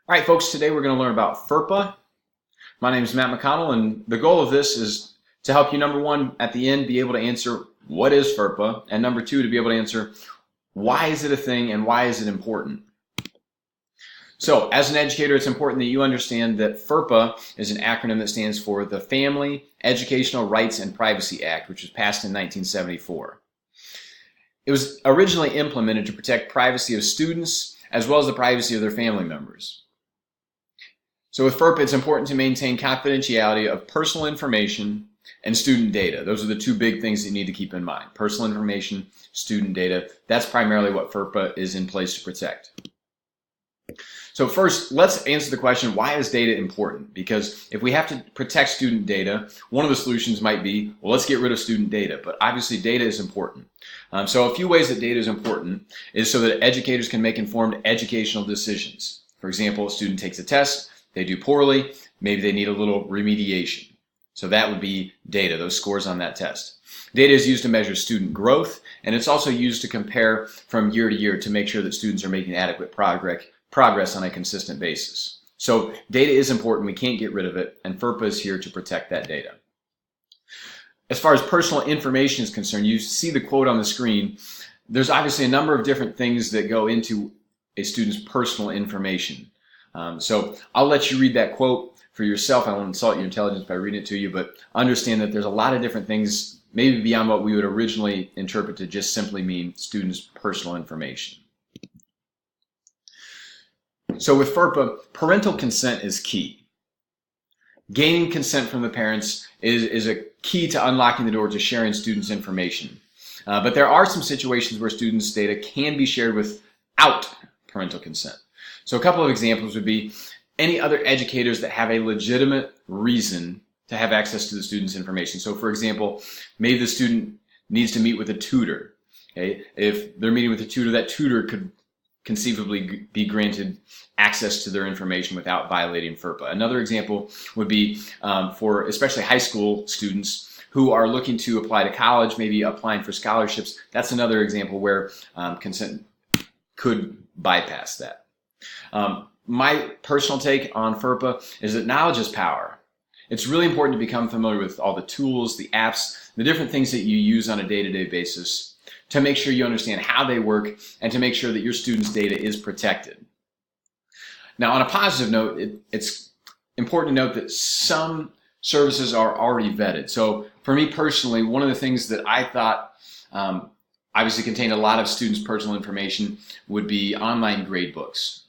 All right, folks, today we're going to learn about FERPA. My name is Matt McConnell, and the goal of this is to help you, number one, at the end, be able to answer what is FERPA, and number two, to be able to answer why is it a thing and why is it important. So, as an educator, it's important that you understand that FERPA is an acronym that stands for the Family, Educational Rights, and Privacy Act, which was passed in 1974. It was originally implemented to protect privacy of students as well as the privacy of their family members. So with FERPA, it's important to maintain confidentiality of personal information and student data. Those are the two big things that you need to keep in mind. Personal information, student data. That's primarily what FERPA is in place to protect. So first, let's answer the question, why is data important? Because if we have to protect student data, one of the solutions might be, well, let's get rid of student data. But obviously, data is important. So a few ways that data is important is so that educators can make informed educational decisions. For example, a student takes a test, they do poorly, maybe they need a little remediation. So that would be data, those scores on that test. Data is used to measure student growth, and it's also used to compare from year to year to make sure that students are making adequate progress on a consistent basis. So data is important, we can't get rid of it, and FERPA is here to protect that data. As far as personal information is concerned, you see the quote on the screen. There's obviously a number of different things that go into a student's personal information. So I'll let you read that quote for yourself. I won't insult your intelligence by reading it to you, but understand that there's a lot of different things, maybe beyond what we would originally interpret to just simply mean students' personal information. So with FERPA, parental consent is key. Gaining consent from the parents is a key to unlocking the door to sharing students' information. But there are some situations where students' data can be shared without parental consent. So a couple of examples would be any other educators that have a legitimate reason to have access to the student's information. So for example, maybe the student needs to meet with a tutor. Okay? If they're meeting with a tutor, that tutor could conceivably be granted access to their information without violating FERPA. Another example would be for especially high school students who are looking to apply to college, maybe applying for scholarships. That's another example where consent could bypass that. My personal take on FERPA is that knowledge is power. It's really important to become familiar with all the tools, the apps, the different things that you use on a day-to-day basis to make sure you understand how they work and to make sure that your students' data is protected. Now, on a positive note, it's important to note that some services are already vetted. So for me personally, one of the things that I thought obviously contained a lot of students' personal information would be online grade books.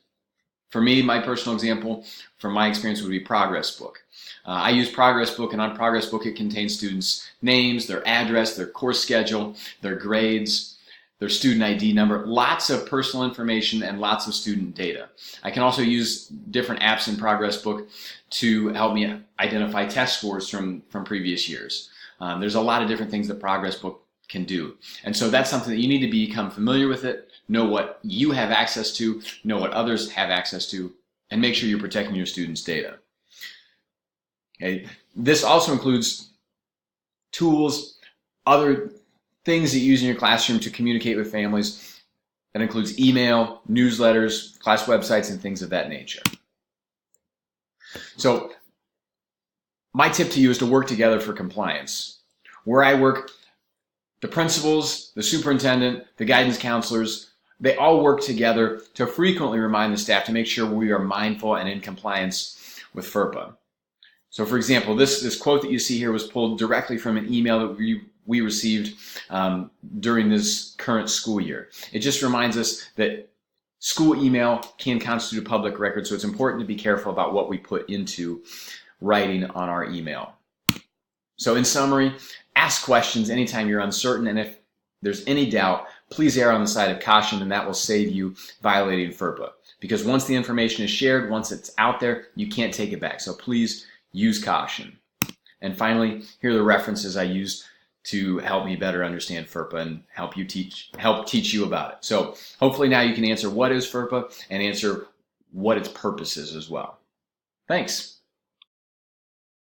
For me, my personal example from my experience would be Progress Book. I use Progress Book, and on Progress Book it contains students' names, their address, their course schedule, their grades, their student ID number, lots of personal information and lots of student data. I can also use different apps in Progress Book to help me identify test scores from previous years. There's a lot of different things that Progress Book can do. And so that's something that you need to become familiar with it, know what you have access to, know what others have access to, and make sure you're protecting your students' data. Okay. This also includes tools, other things that you use in your classroom to communicate with families. That includes email, newsletters, class websites, and things of that nature. So my tip to you is to work together for compliance. Where I work, the principals, the superintendent, the guidance counselors, they all work together to frequently remind the staff to make sure we are mindful and in compliance with FERPA. So for example, this quote that you see here was pulled directly from an email that we received during this current school year. It just reminds us that school email can constitute a public record, so it's important to be careful about what we put into writing on our email. So in summary, ask questions anytime you're uncertain, and if there's any doubt, please err on the side of caution, and that will save you violating FERPA. Because once the information is shared, once it's out there, you can't take it back. So please use caution. And finally, here are the references I used to help me better understand FERPA and help teach you about it. So hopefully now you can answer what is FERPA and answer what its purpose is as well. Thanks.